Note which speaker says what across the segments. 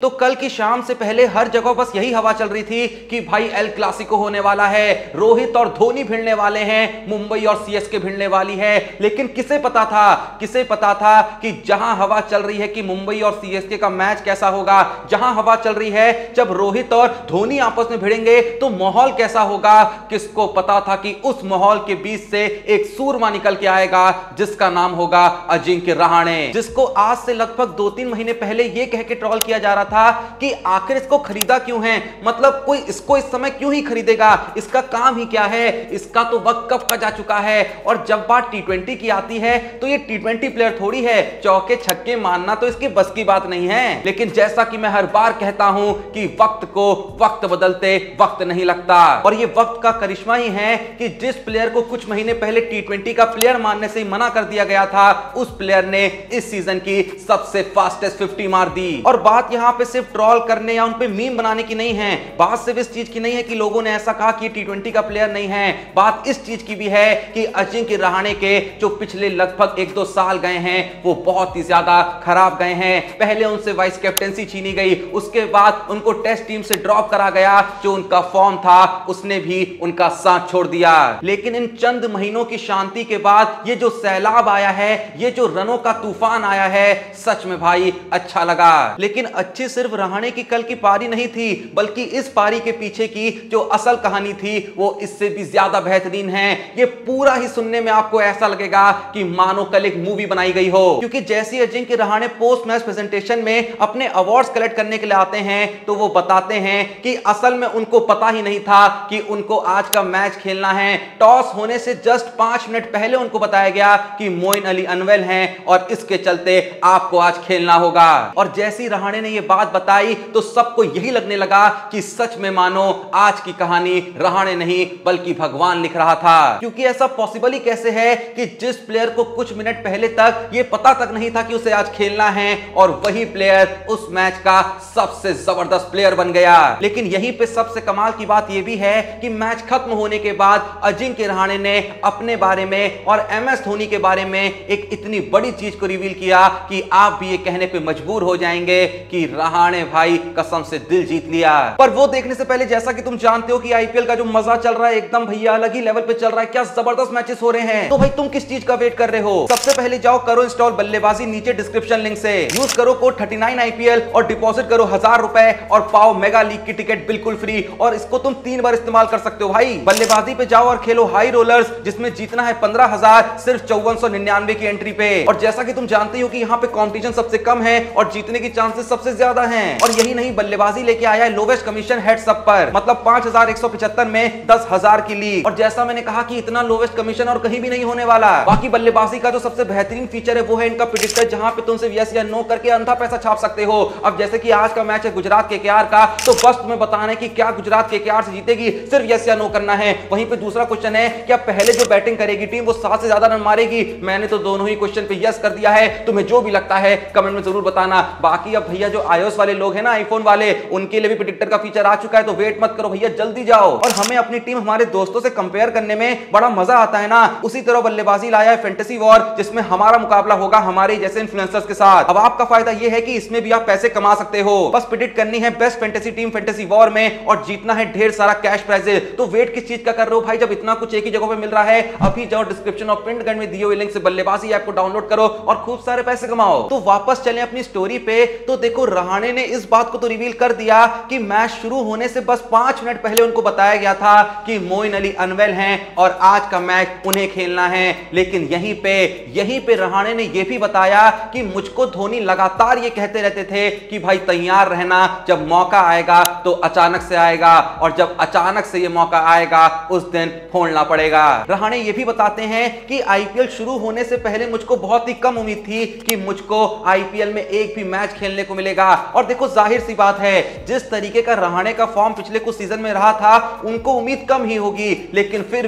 Speaker 1: तो कल की शाम से पहले हर जगह बस यही हवा चल रही थी कि भाई एल क्लासिको होने वाला है, रोहित और धोनी भिड़ने वाले हैं, मुंबई और सीएसके भिड़ने वाली है। लेकिन किसे पता था कि जहां हवा चल रही है कि मुंबई और सीएसके का मैच कैसा होगा, जहां हवा चल रही है जब रोहित और धोनी आपस में भिड़ेंगे तो माहौल कैसा होगा। किसको पता था कि उस माहौल के बीच से एक सूरमा निकल के आएगा जिसका नाम होगा अजिंक्य रहाणे, जिसको आज से लगभग 2-3 महीने पहले यह कह के ट्रोल किया जा रहा था कि आखिर इसको खरीदा क्यों है, मतलब कोई इसको इस समय क्यों ही खरीदेगा, इसका काम ही क्या है, इसका तो वक्त कब का जा चुका है। और जब बात टी20 की आती है तो ये टी20 प्लेयर थोड़ी है, चौके छक्के मारना तो इसकी बस की बात नहीं है। लेकिन जैसा कि मैं हर बार कहता हूं कि वक्त को वक्त बदलते वक्त नहीं लगता, और ये वक्त का करिश्मा ही है कि जिस प्लेयर को कुछ महीने पहले टी20 का प्लेयर मानने से मना कर दिया गया था, उस प्लेयर ने इस सीजन की सबसे फास्टेस्ट 50 मार दी। और बात यहां पे सिर्फ ट्रोल करने या उन पे मीम बनाने की नहीं है, बात सिर्फ इस चीज की नहीं है कि लोगों ने ऐसा कहा कि टी20 का प्लेयर नहीं है, बात इस चीज की भी है कि अजिंक्य रहाणे के जो पिछले लगभग 1-2 साल गए हैं वो बहुत ही ज्यादा खराब गए हैं। पहले उनसे वाइस कैप्टेंसी छीनी गई, उसके बाद उनको टेस्ट टीम से ड्रॉप करा गया, जो उनका फॉर्म था उसने भी उनका साथ छोड़ दिया। लेकिन इन चंद महीनों की शांति के बाद ये जो सैलाब आया है, ये जो रनों का तूफान आया है, सच में भाई अच्छा लगा। लेकिन अच्छी सिर्फ रहाणे की कल की पारी नहीं थी, बल्कि इस पारी के पीछे की जो असल कहानी थी वो इससे भी ज्यादा बेहतरीन है। ये पूरा ही सुनने में आपको ऐसा लगेगा कि मानो कल एक मूवी बनाई गई हो, क्योंकि जैसे Ajinkya Rahane post match presentation में अपने अवार्ड्स कलेक्ट करने के लिए आते हैं तो वो बताते हैं कि असल में उनको पता ही नहीं था कि उनको आज का मैच खेलना है। टॉस होने से जस्ट 5 मिनट पहले उनको बताया गया कि मोइन अली अनवेल हैं और इसके चलते आपको आज खेलना होगा। और जैसी रहाणे ने ये बात बताई तो सबको यही लगने लगा कि सच में मानो आज की कहानी रहाणे नहीं बल्कि भगवान लिख रहा था। क्योंकि ऐसा पॉसिबल ही कैसे है कि जिस प्लेयर को कुछ मिनट पहले तक यह पता तक नहीं था कि उसे आज खेलना है, और वही प्लेयर उस मैच का सबसे जबरदस्त प्लेयर बन गया। लेकिन यहीं पे सबसे कमाल की बात यह भी है कि मैच खत्म होने के बाद अजिंक्य रहाणे ने अपने बारे में और एमएस धोनी के बारे में एक इतनी बड़ी चीज को रिवील किया कि आप भी ये कहने पे मजबूर हो जाएंगे कि रहाणे भाई कसम से दिल जीत लिया। पर वो देखने से पहले जैसा कि तुम जानते हो कि आईपीएल का जो मजा चल रहा है एकदम भैया अलग ही लेवल पे चल रहा है, क्या जबरदस्त मैचेस हो रहे हैं। तो भाई तुम किस चीज का वेट कर रहे हो? सबसे पहले जाओ करो इंस्टॉल बल्लेबाजी नीचे डिस्क्रिप्शन लिंक से, यूज करो कोड 39IPL और डिपॉजिट करो 1000 रुपए और पाओ मेगा लीग की टिकट बिल्कुल फ्री, और इसको तुम 3 बार इस्तेमाल कर सकते हो। भाई बल्लेबाजी पे जाओ और खेलो हाई रोलर्स, जिसमें जीतना है 15,000 सिर्फ 5499 की एंट्री पे। और जैसा कि तुम जानते हो कि यहाँ पे कॉम्पिटिशन सबसे कम है और जीतने की चांसेस सबसे ज्यादा हैं। और यही नहीं, बल्लेबाजी लेके आया है लोवेस्ट कमीशन हेड्स अप पर, मतलब 5175 में 10,000 की लीग। और जैसा मैंने कहा कि इतना लोवेस्ट कमीशन और कहीं भी नहीं होने वाला। बाकी बल्लेबाजी का जो सबसे बेहतरीन फीचर है वो है इनका प्रेडिक्टर, जहां पे तुम सिर्फ यस या नो करके अंधा पैसा छाप सकते हो। अब जैसे कि आज का मैच है गुजरात केकेआर का, तो बस तुम्हें बताना है कि क्या गुजरात केकेआर से जीतेगी, सिर्फ यस या नो करना है। वहीं पे दूसरा क्वेश्चन है क्या पहले जो बैटिंग करेगी टीम वो 7 से ज्यादा रन मारेगी। मैंने तो दोनों ही क्वेश्चन पे यस कर दिया है, तुम्हें जो भी लगता है कमेंट में जरूर बताना। बाकी अब भैया जो iOS वाले लोग हैं ना, आईफोन वाले, उनके लिए भी प्रेडिक्टर का फीचर आ चुका है, तो वेट मत करो भैया, जल्दी जाओ। और हमें अपनी टीम हमारे दोस्तों से कंपेयर करने में बड़ा मजा आता है ना, उसी तरह बल्लेबाजी लाया है फैंटेसी वॉर, जिसमें हमारा मुकाबला होगा हमारे जैसे इन्फ्लुएंसर्स के साथ। अब आपका फायदा यह है कि इसमें भी आप पैसे कमा सकते हो, बस प्रेडिक्ट करनी है best fantasy team fantasy war में और जीतना है ढेर सारा कैश प्राइजेस। तो वेट किस चीज का कर रहे हो भाई, जब इतना कुछ एक ही जगह पे मिल रहा है, अभी जाओ डिस्क्रिप्शन और पिन में दिए हुए लिंक से बल्लेबाजी ऐप को डाउनलोड करो और खूब सारे पैसे कमाओ। तो वापस चलें अपनी स्टोरी पे, तो देखो रहाणे ने इस बात को तो रिवील कर दिया कि मैच शुरू होने से बस 5 मिनट पहले उनको बताया गया था कि मोइन अली अनवेल हैं और आज का मैच उन्हें खेलना है। लेकिन यहीं पे रहाणे ने यह भी बताया कि मुझको धोनी लगातार ये कहते रहते थे कि भाई तैयार रहना, जब मौका आएगा तो अचानक से आएगा, और जब अचानक से ये मौका आएगा उस दिन फोड़ना पड़ेगा। रहाणे ये भी बताते हैं कि आईपीएल शुरू होने से पहले मुझको बहुत ही कम उम्मीद थी कि मुझको आईपीएल में एक भी मैच खेलने को मिलेगा। और देखो जाहिर सी बात है, जिस तरीके का रहाणे का फॉर्म पिछले कुछ सीजन में रहा था, उनको उम्मीद कम ही होगी। लेकिन फिर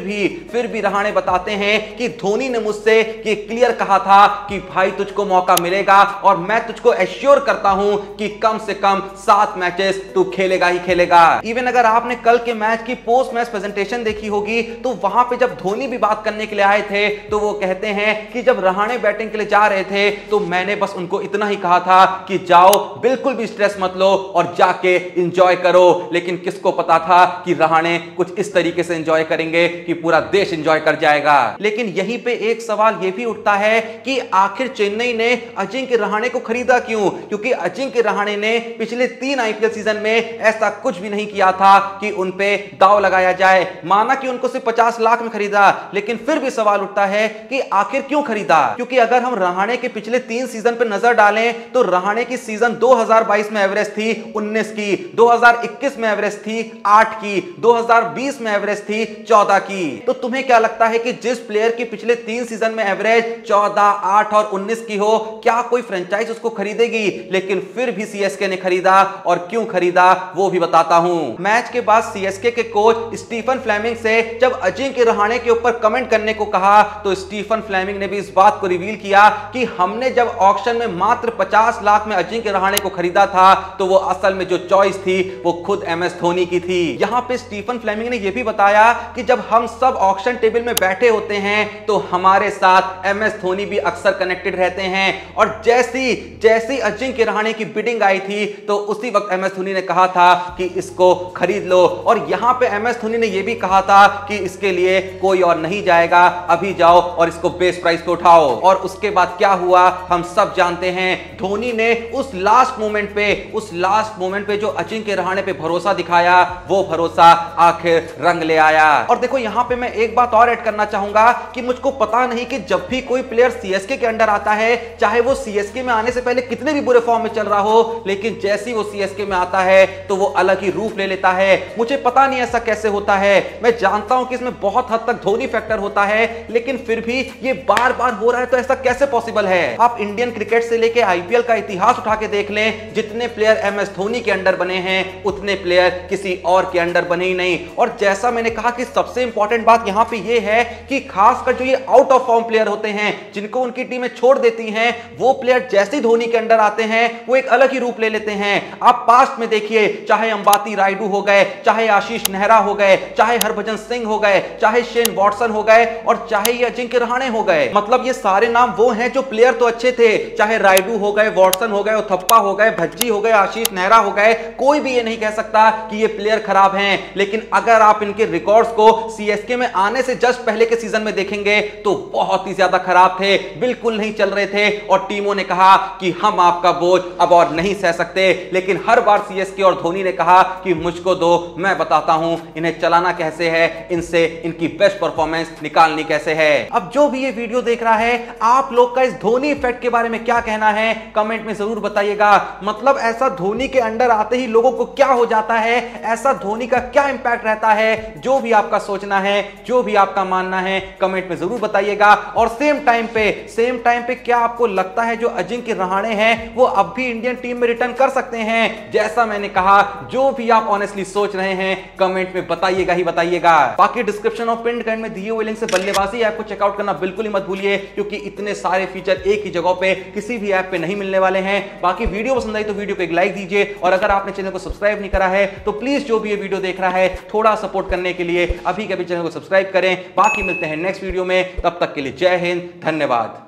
Speaker 1: भी रहाणे बताते हैं कि धोनी ने मुझसे ये क्लियर कहा था कि भाई तुझको मौका मिलेगा, और मैं तुझको एश्योर करता हूं कि कम से कम 7 मैचेस तू खेलेगा ही खेलेगा। इवन अगर आपने कल के मैच की पोस्ट मैच प्रेजेंटेशन देखी होगी, तो वहां पे जब धोनी भी बात करने के लिए आए थे तो वो कहते हैं कि जब रहाणे बैटिंग के लिए जा रहे थे तो मैंने बस उनको इतना ही कहा था कि जाओ, बिल्कुल बिल्कुल भी स्ट्रेस मत लो और जाके एंजॉय करो। लेकिन किसको पता था कि रहाणे कुछ इस तरीके से एंजॉय करेंगे कि पूरा देश एंजॉय कर जाएगा। लेकिन यहीं पे एक सवाल यह भी उठता है कि आखिर चेन्नई ने अजिंक्य रहाणे को खरीदा क्यों? क्योंकि अजिंक्य रहाणे ने पिछले 3 आईपीएल सीजन में ऐसा कुछ भी नहीं किया था कि उन पे दांव लगाया जाए। माना कि उनको सिर्फ 50 लाख में खरीदा, लेकिन फिर भी सवाल उठता है कि आखिर क्यों खरीदा? क्योंकि अगर हम रहाणे के पिछले 3 सीजन पर नजर डालें तो रहाणे की सीजन 2022 में एवरेज थी 19 की, 2021 में एवरेज थी 8 की, 2020 में एवरेज थी 14 की। तो तुम्हें क्या लगता है कि जिस प्लेयर की पिछले 3 सीजन में एवरेज 14, 8 और 19 की हो, क्या कोई फ्रेंचाइज उसको खरीदेगी? लेकिन फिर भी सीएसके ने खरीदा, और क्यों खरीदा वो भी बताता हूं। मैच के बाद सीएसके के कोच स्टीफन फ्लेमिंग से जब अजिंक्य रहाणे के ऊपर कमेंट करने को कहा तो स्टीफन फ्लेमिंग ने भी इस बात को रिवील किया कि हमने जब ऑक्शन में मात्र 50 लाख में अजिंक्य रहाणे को खरीदा था तो वो असल में जो चॉइस थी वो खुद एमएस धोनी की थी। यहां पे स्टीफन फ्लेमिंग ने यह भी बताया कि जब हम सब ऑक्शन टेबल में बैठे होते हैं तो हमारे साथ एमएस धोनी भी अक्सर कनेक्टेड रहते हैं, और जैसी अजिंक्य रहाणे की बिडिंग आई थी तो उसी वक्त एमएस धोनी ने कहा था कि इसको खरीद लो। और यहां पे एमएस धोनी ने यह भी कहा था कि इसके लिए कोई और नहीं जाएगा, अभी जाओ और इसको बेस प्राइस पे उठाओ। और उसके बाद क्या हुआ हम सब जानते हैं। धोनी ने उस लास्ट मोमेंट पे जो अजिंक्य रहाणे पे भरोसा दिखाया, वो भरोसा आखिर रंग ले आया। और देखो यहां पे मैं एक बात और ऐड करना चाहूंगा कि मुझको पता नहीं कि जब भी कोई प्लेयर सीएसके के अंडर आता है, चाहे वो सीएसके में आने से पहले कितने भी बुरे फॉर्म में चल रहा हो, लेकिन जैसे ही वो सीएसके में आता है तो वो अलग ही रूप ले लेता है। मुझे पता नहीं ऐसा कैसे होता है। मैं जानता हूं कि इसमें बहुत हद तक धोनी फैक्टर होता है, लेकिन फिर भी ये बार बार हो रहा है तो ऐसा कैसे पॉसिबल है? आप इंडियन क्रिकेट से लेके आईपीएल का इतिहास उठा के देख लें, जितने प्लेयर एमएस धोनी के अंडर बने हैं उतने प्लेयर किसी और के अंडर बने ही नहीं। और जैसा मैंने कहा कि सबसे इंपॉर्टेंट बात यहां पे ये है कि खासकर जो ये आउट ऑफ फॉर्म प्लेयर होते हैं, जिनको उनकी टीमें छोड़ देती हैं, वो प्लेयर जैसे ही धोनी के अंडर आते हैं वो एक अलग ही रूप ले लेते हैं। आप पास्ट में देखिए, चाहे अंबाती रायडू हो गए, चाहे आशीष नेहरा हो गए, चाहे हरभजन सिंह हो गए, चाहे शेन वॉटसन हो गए, और चाहे ये अजिंक्य रहाणे हो गए। मतलब ये सारे नाम वो हैं जो प्लेयर तो अच्छे थे, चाहे रायडू हो गए, वॉटसन हो गए, उथप्पा हो गए, भज्जी हो गए, आशीष नेहरा हो गए, कोई भी ये नहीं कह सकता कि ये प्लेयर खराब हैं। लेकिन अगर आप इनके रिकॉर्ड्स को सीएसके में आने से जस्ट पहले के सीजन में देखेंगे तो बहुत ही ज्यादा खराब थे, बिल्कुल नहीं चल रहे थे, और टीमों ने कहा कि हम आपका बोझ अब और नहीं सह सकते। लेकिन हर बार सीएसके और धोनी ने कहा कि मुझको दो, मैं बताता हूं इन्हें चलाना कैसे है, इनसे इनकी बेस्ट परफॉर्मेंस निकालनी कैसे है। अब जो भी ये वीडियो देख रहा है, आप लोग का इस धोनी इफेक्ट के बारे में क्या कहना है कमेंट में जरूर बताइएगा। मतलब ऐसा धोनी के अंडर आते ही लोगों को क्या हो जाता है, ऐसा धोनी का क्या इंपैक्ट रहता है? जो भी आपका सोचना है, जो भी आपका मानना है, कमेंट में जरूर बताइएगा। और सेम टाइम पे क्या आपको लगता है जो अजिंक्य रहाणे हैं वो अब भी इंडियन टीम में रिटर्न कर सकते हैं? जैसा मैंने कहा, जो भी आप ऑनेस्टली सोच रहे हैं कमेंट में बताइएगा ही बताइएगा। बाकी डिस्क्रिप्शन और पिन कमेंट में दिए हुए लिंक से बल्लेबाजी ऐप को चेकआउट करना बिल्कुल ही मत भूलिए, क्योंकि इतने सारे फीचर एक ही जगह पे किसी भी ऐप पे नहीं मिलने वाले हैं। बाकी वीडियो पसंद आई तो वीडियो को एक लाइक दीजिए, और अगर आपने चैनल को सब्सक्राइब नहीं करा है तो प्लीज जो भी ये वीडियो देख रहा है थोड़ा सपोर्ट करने के लिए अभी के अभी चैनल को सब्सक्राइब करें। बाकी मिलते हैं नेक्स्ट वीडियो में, तब तक के लिए जय हिंद, धन्यवाद।